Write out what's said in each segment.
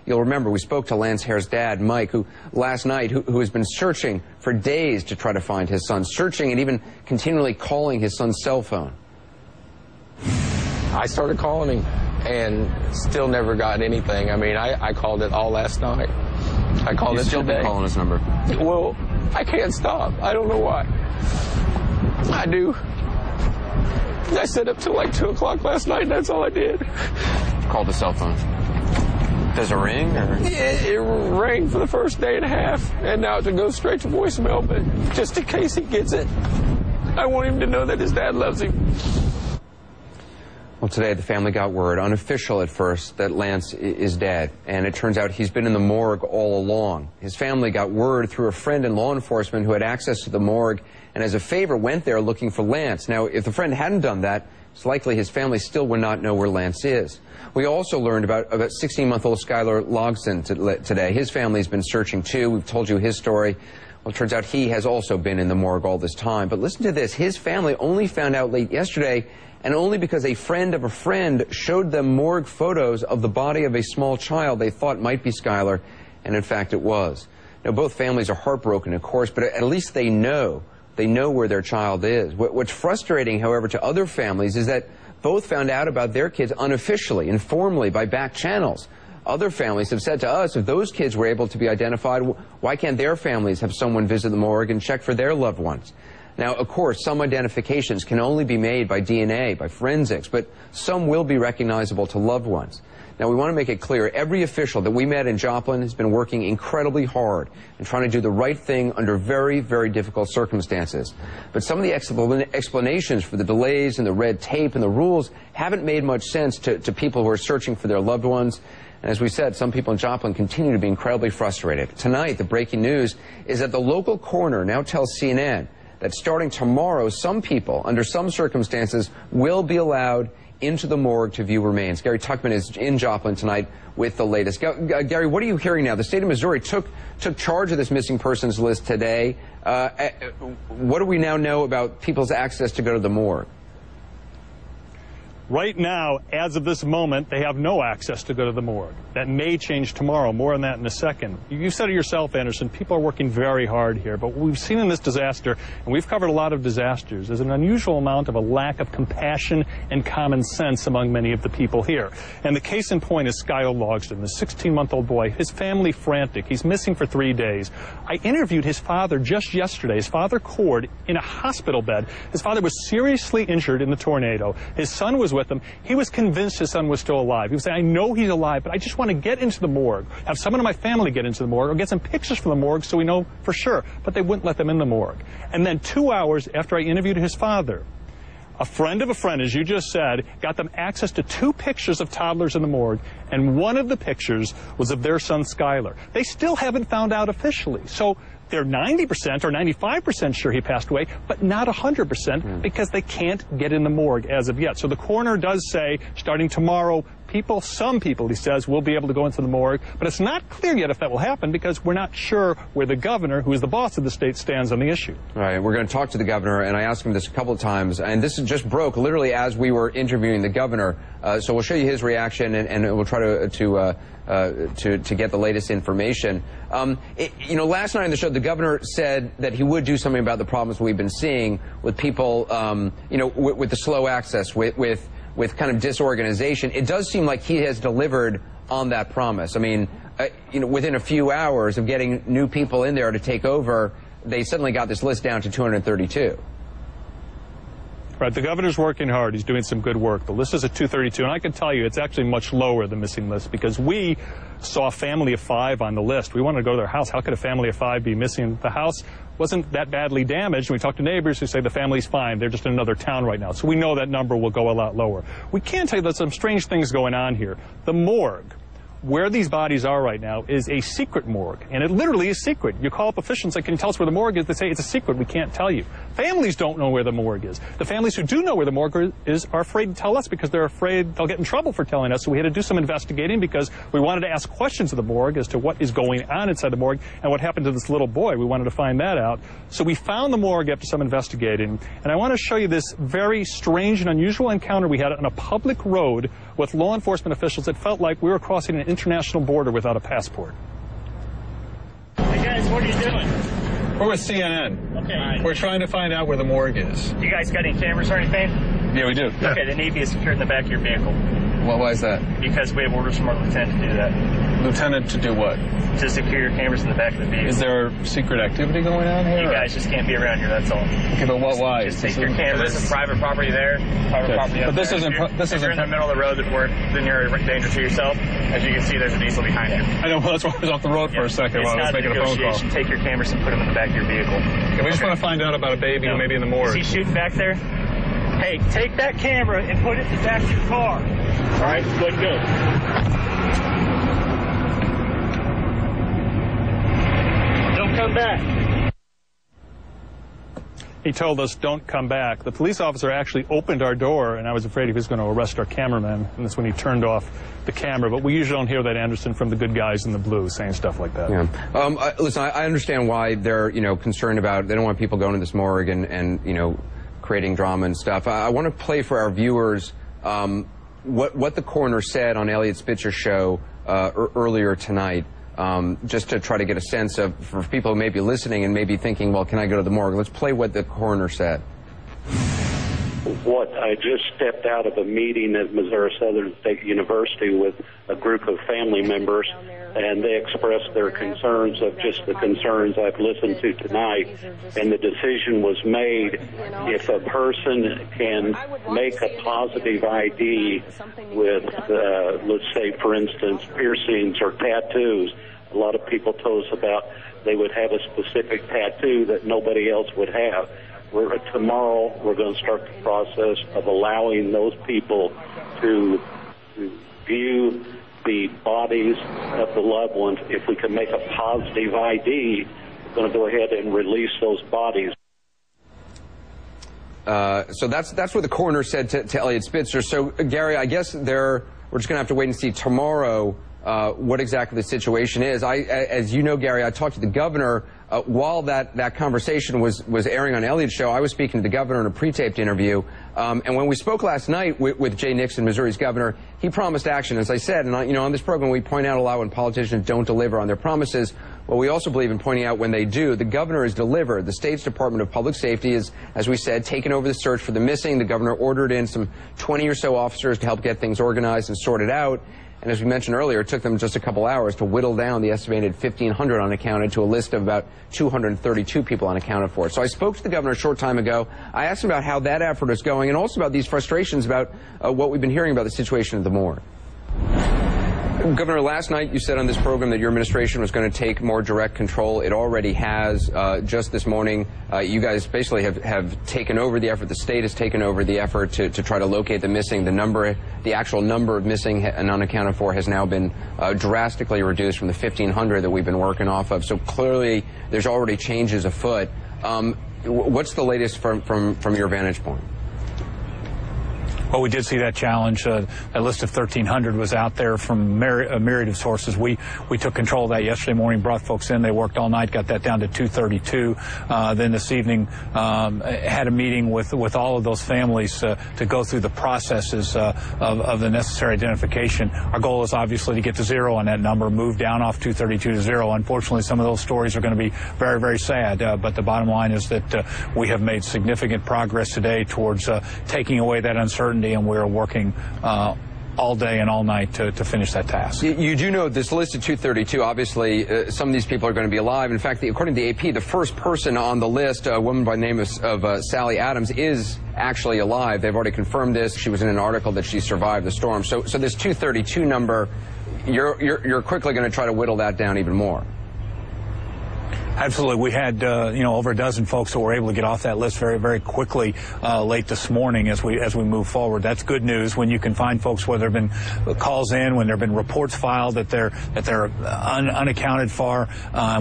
You'll remember we spoke to Lance Hare's dad, Mike, who last night, who has been searching for days to try to find his son, searching and even continually calling his son's cell phone. I started calling him and still never got anything. I mean, I called it all last night. I called it still today. Been calling his number? Well, I can't stop. I don't know why. I do. I stayed up till like 2 o'clock last night, and that's all I did. Called the cell phone. Does it ring? Or? It rang for the first day and a half, and now it goes straight to voicemail, but just in case he gets it, I want him to know that his dad loves him. Well, today the family got word, unofficial at first, that Lance is dead. And it turns out he's been in the morgue all along. His family got word through a friend in law enforcement who had access to the morgue and as a favor went there looking for Lance. Now, if the friend hadn't done that, it's likely his family still would not know where Lance is. We also learned about 16-month-old Skylar Logston today. His family's been searching too. We've told you his story. Well, it turns out he has also been in the morgue all this time. But listen to this. His family only found out late yesterday, and only because a friend of a friend showed them morgue photos of the body of a small child they thought might be Skylar, and in fact it was. Now, both families are heartbroken, of course, but at least they know where their child is. What's frustrating, however, to other families is that both found out about their kids unofficially, informally, by back channels. Other families have said to us, if those kids were able to be identified, why can't their families have someone visit the morgue and check for their loved ones? Now, of course, some identifications can only be made by DNA, by forensics, but some will be recognizable to loved ones. Now, we want to make it clear, every official that we met in Joplin has been working incredibly hard and trying to do the right thing under very, very difficult circumstances. But some of the explanations for the delays and the red tape and the rules haven't made much sense to people who are searching for their loved ones. And as we said, some people in Joplin continue to be incredibly frustrated. Tonight, the breaking news is that the local coroner now tells CNN that starting tomorrow, some people, under some circumstances, will be allowed into the morgue to view remains. Gary Tuckman is in Joplin tonight with the latest. Gary, what are you hearing now? The state of Missouri took charge of this missing persons list today. What do we now know about people's access to go to the morgue? Right now, as of this moment, they have no access to go to the morgue. That may change tomorrow. More on that in a second. You said it yourself, Anderson, people are working very hard here. But what we've seen in this disaster, and we've covered a lot of disasters, is an unusual amount of a lack of compassion and common sense among many of the people here. And the case in point is Skylar Logston, the 16-month-old boy. His family frantic. He's missing for 3 days. I interviewed his father just yesterday. His father, Cord, in a hospital bed. His father was seriously injured in the tornado. His son was with him. He was convinced his son was still alive. He was saying, I know he's alive, but I just want to get into the morgue, have someone in my family get into the morgue, or get some pictures from the morgue so we know for sure. But they wouldn't let them in the morgue. And then 2 hours after I interviewed his father, a friend of a friend, as you just said, got them access to 2 pictures of toddlers in the morgue, and one of the pictures was of their son, Skylar. They still haven't found out officially. So they're 90% or 95% sure he passed away, but not 100% because they can't get in the morgue as of yet. So the coroner does say, starting tomorrow, some people, he says, will be able to go into the morgue, but it's not clear yet if that will happen because we're not sure where the governor, who is the boss of the state, stands on the issue. All right, we're going to talk to the governor, and I asked him this a couple of times, and this just broke literally as we were interviewing the governor. So we'll show you his reaction, and we'll try to get the latest information. You know, last night on the show, the governor said that he would do something about the problems we've been seeing with people, you know, with the slow access, with kind of disorganization. It does seem like he has delivered on that promise. I mean, you know, within a few hours of getting new people in there to take over, they suddenly got this list down to 232. Right, the governor's working hard. He's doing some good work. The list is at 232, and I can tell you it's actually much lower, the missing list, because we saw a family of 5 on the list. We wanted to go to their house. How could a family of 5 be missing? The house wasn't that badly damaged. We talked to neighbors who say the family's fine. They're just in another town right now. So we know that number will go a lot lower. We can tell you there's some strange things going on here. The morgue, where these bodies are right now, is a secret morgue, and it literally is secret. You call up officials and say, can you tell us where the morgue is? They say, it's a secret, we can't tell you. Families don't know where the morgue is. The families who do know where the morgue is are afraid to tell us because they're afraid they'll get in trouble for telling us. So we had to do some investigating because we wanted to ask questions of the morgue as to what is going on inside the morgue and what happened to this little boy. We wanted to find that out. So we found the morgue after some investigating, and I want to show you this very strange and unusual encounter we had on a public road with law enforcement officials. It felt like we were crossing an international border without a passport. Hey guys, what are you doing? We're with CNN. Okay. We're trying to find out where the morgue is. You guys got any cameras or anything? Yeah, we do. Okay, they need to be secured in the back of your vehicle. Well, why is that? Because we have orders from our lieutenant to do that. Lieutenant, to do what? To secure your cameras in the back of the vehicle. Is there secret activity going on here? You guys just can't be around here, that's all. Okay, but why? Just take your cameras. This is private property there, private property up But this there. isn't... If you're in the middle of the road, then you're in danger to yourself. As you can see, there's a diesel behind you. I know, well, that's why I was off the road for a second while I was making a phone call. Take your cameras and put them in the back of your vehicle. Okay, we just want to find out about a baby who may be in the morgue. Is he shooting back there? Hey, take that camera and put it in the back of your car. All right, good, good. Don't come back. He told us, don't come back. The police officer actually opened our door, and I was afraid he was going to arrest our cameraman, and that's when he turned off the camera. But we usually don't hear that, Anderson, from the good guys in the blue saying stuff like that. Yeah. Listen, I understand why they're, concerned about, they don't want people going to this morgue and creating drama and stuff. I want to play for our viewers what the coroner said on Elliot Spitzer's show earlier tonight, just to try to get a sense of, for people who may be listening and may be thinking, well, can I go to the morgue? Let's play what the coroner said. I just stepped out of a meeting at Missouri Southern State University with a group of family members, and they expressed their concerns of just the concerns I've listened to tonight. And the decision was made, if a person can make a positive ID with, let's say, for instance, piercings or tattoos. A lot of people told us about they would have a specific tattoo that nobody else would have. Tomorrow, we're going to start the process of allowing those people to view the bodies of the loved ones. If we can make a positive ID, we're going to go ahead and release those bodies. So that's what the coroner said to Elliot Spitzer. So, Gary, I guess we're just going to have to wait and see tomorrow what exactly the situation is. As you know, Gary, I talked to the governor while that conversation was airing on Elliot's show. I was speaking to the governor in a pre-taped interview, and when we spoke last night with Jay Nixon, Missouri's governor, he promised action. As I said, and on this program we point out a lot when politicians don't deliver on their promises. Well, we also believe in pointing out when they do. The governor has delivered. The state's Department of Public Safety is, as we said, taken over the search for the missing. The governor ordered in some 20 or so officers to help get things organized and sorted out. And as we mentioned earlier, it took them just a couple hours to whittle down the estimated 1,500 unaccounted to a list of about 232 people unaccounted for. So I spoke to the governor a short time ago. I asked him about how that effort is going and also about these frustrations about what we've been hearing about the situation at the morgue. Governor, last night you said on this program that your administration was going to take more direct control. It already has. Just this morning, you guys basically have taken over the effort. The state has taken over the effort to try to locate the missing. The actual number of missing and unaccounted for has now been drastically reduced from the 1,500 that we've been working off of. So clearly, there's already changes afoot. What's the latest from your vantage point? Well, we did see that challenge. A list of 1,300 was out there from a myriad of sources. We took control of that yesterday morning, brought folks in. They worked all night, got that down to 232. Then this evening had a meeting with all of those families to go through the processes of the necessary identification. Our goal is obviously to get to zero on that number, move down off 232 to zero. Unfortunately, some of those stories are going to be very, very sad. But the bottom line is that we have made significant progress today towards taking away that uncertainty. And we're working all day and all night to finish that task. You do know this list of 232, obviously, some of these people are going to be alive. In fact, according to the AP, the first person on the list, a woman by the name of Sally Adams, is actually alive. They've already confirmed this. She was in an article that she survived the storm. So this 232 number, you're quickly going to try to whittle that down even more. Absolutely. We had, over a dozen folks that were able to get off that list very, very quickly late this morning as we move forward. That's good news when you can find folks where there have been calls in, when there have been reports filed that they're unaccounted for.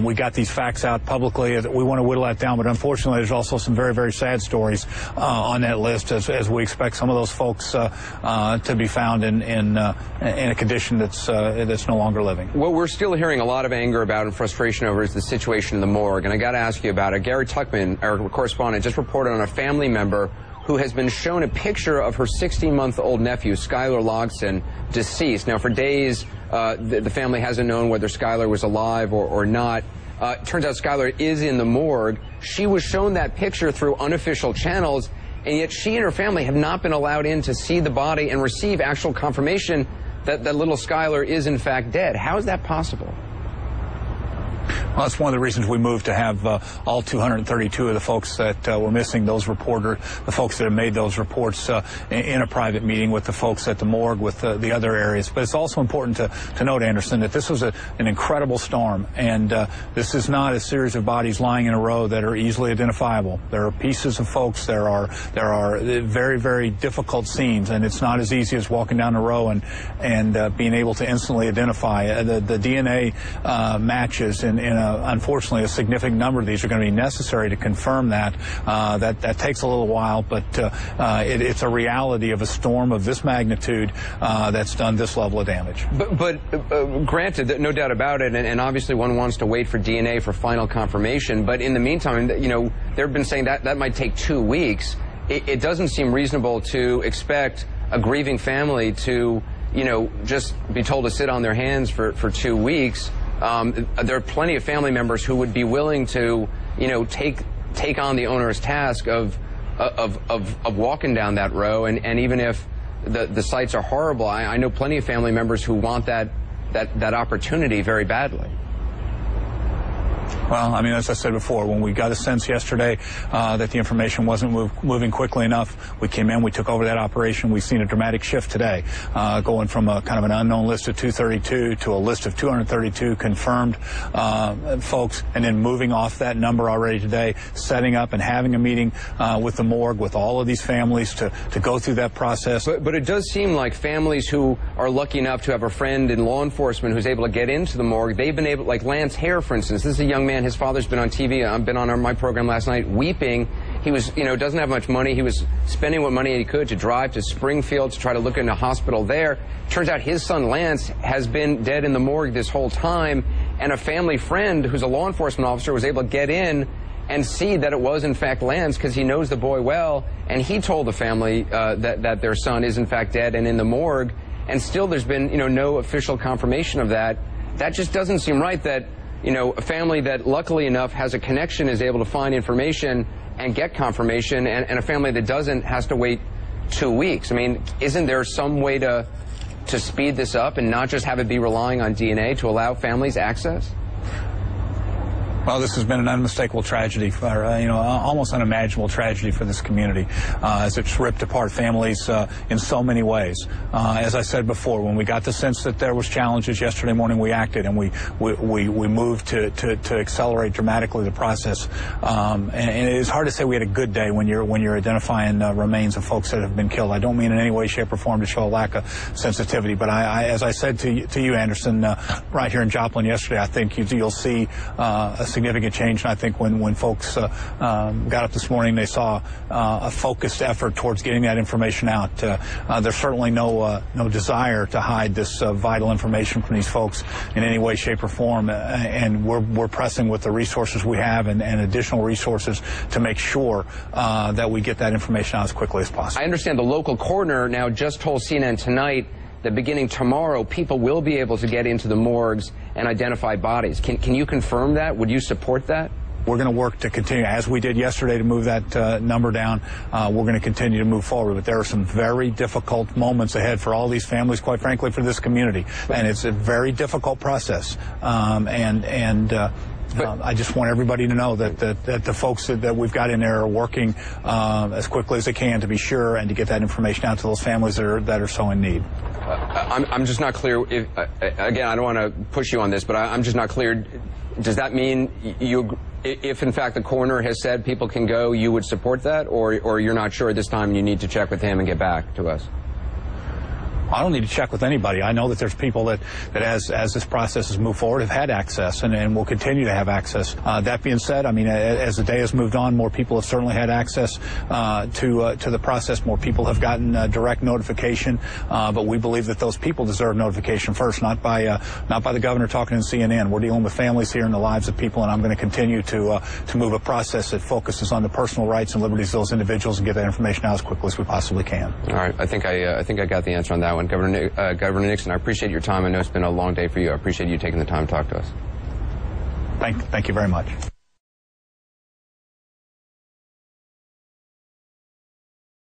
We got these facts out publicly. We want to whittle that down, but unfortunately, there's also some very, very sad stories on that list as we expect some of those folks to be found in a condition that's no longer living. What we're still hearing a lot of anger about and frustration over is the situation in the morgue, and I got to ask you about it. Gary Tuckman, our correspondent, just reported on a family member who has been shown a picture of her 16-month-old nephew, Skylar Logson, deceased. Now, for days, the family hasn't known whether Skylar was alive or not. It turns out Skylar is in the morgue. She was shown that picture through unofficial channels, and yet she and her family have not been allowed in to see the body and receive actual confirmation that little Skylar is, in fact, dead. How is that possible? Well, that's one of the reasons we moved to have all 232 of the folks that were missing, those reporters, the folks that have made those reports in a private meeting with the folks at the morgue, with the other areas. But it's also important to note, Anderson, that this was an incredible storm, and this is not a series of bodies lying in a row that are easily identifiable. There are pieces of folks. There are very, very difficult scenes, and it's not as easy as walking down a row and being able to instantly identify. The DNA matches in unfortunately, a significant number of these are going to be necessary to confirm that. That takes a little while, but it's a reality of a storm of this magnitude that's done this level of damage. But granted, no doubt about it, and obviously one wants to wait for DNA for final confirmation, but in the meantime, they've been saying that might take 2 weeks. It doesn't seem reasonable to expect a grieving family to, just be told to sit on their hands for 2 weeks. There are plenty of family members who would be willing to, take on the onerous task of walking down that row, and even if the sights are horrible, I know plenty of family members who want that opportunity very badly. Well, I mean, as I said before, when we got a sense yesterday that the information wasn't moving quickly enough, we came in, we took over that operation. We've seen a dramatic shift today, going from a kind of an unknown list of 232 to a list of 232 confirmed folks, and then moving off that number already today, setting up and having a meeting with the morgue, with all of these families to go through that process. But it does seem like families who are lucky enough to have a friend in law enforcement who's able to get into the morgue, they've been able, like Lance Hare, for instance, this is a young man. His father's been on TV. I've been on my program last night weeping. He was, doesn't have much money. He was spending what money he could to drive to Springfield to try to look into a hospital there. Turns out his son Lance has been dead in the morgue this whole time, and a family friend who's a law enforcement officer was able to get in and see that it was in fact Lance, because he knows the boy well, and he told the family that their son is in fact dead and in the morgue, and still there's been no official confirmation of that. That just doesn't seem right, that a family that luckily enough has a connection is able to find information and get confirmation, and a family that doesn't has to wait 2 weeks. I mean, isn't there some way to speed this up and not just have it be relying on DNA to allow families access? Well, this has been an unmistakable tragedy, for, almost unimaginable tragedy for this community, as it's ripped apart families in so many ways. As I said before, when we got the sense that there was challenges yesterday morning, we acted, and we moved to accelerate dramatically the process. And it is hard to say we had a good day when you're identifying remains of folks that have been killed. I don't mean in any way, shape, or form to show a lack of sensitivity, but as I said to you, Anderson, right here in Joplin yesterday, I think you'll see a significant change. And I think when folks got up this morning, they saw a focused effort towards getting that information out. There's certainly no desire to hide this vital information from these folks in any way, shape, or form. And we're pressing with the resources we have and additional resources to make sure that we get that information out as quickly as possible. I understand the local coroner now just told CNN tonight that beginning tomorrow, people will be able to get into the morgues and identify bodies. Can you confirm that? Would you support that? We're going to work to continue, as we did yesterday, to move that number down. We're going to continue to move forward, but there are some very difficult moments ahead for all these families, quite frankly, for this community. And it's a very difficult process. I just want everybody to know that the folks that we've got in there are working as quickly as they can to be sure and to get that information out to those families that are so in need. I'm just not clear. Again, I don't want to push you on this, but I'm just not clear. Does that mean if in fact the coroner has said people can go, you would support that, or you're not sure this time, you need to check with him and get back to us? I don't need to check with anybody. I know that there's people that as this process has moved forward have had access and will continue to have access. That being said, I mean, as the day has moved on, more people have certainly had access to the process. More people have gotten direct notification, but we believe that those people deserve notification first, not by the governor talking to CNN. We're dealing with families here and the lives of people, and I'm going to continue to move a process that focuses on the personal rights and liberties of those individuals and get that information out as quickly as we possibly can. All right, I think I got the answer on that one. Governor Nixon, I appreciate your time. I know it's been a long day for you. I appreciate you taking the time to talk to us. Thank you very much.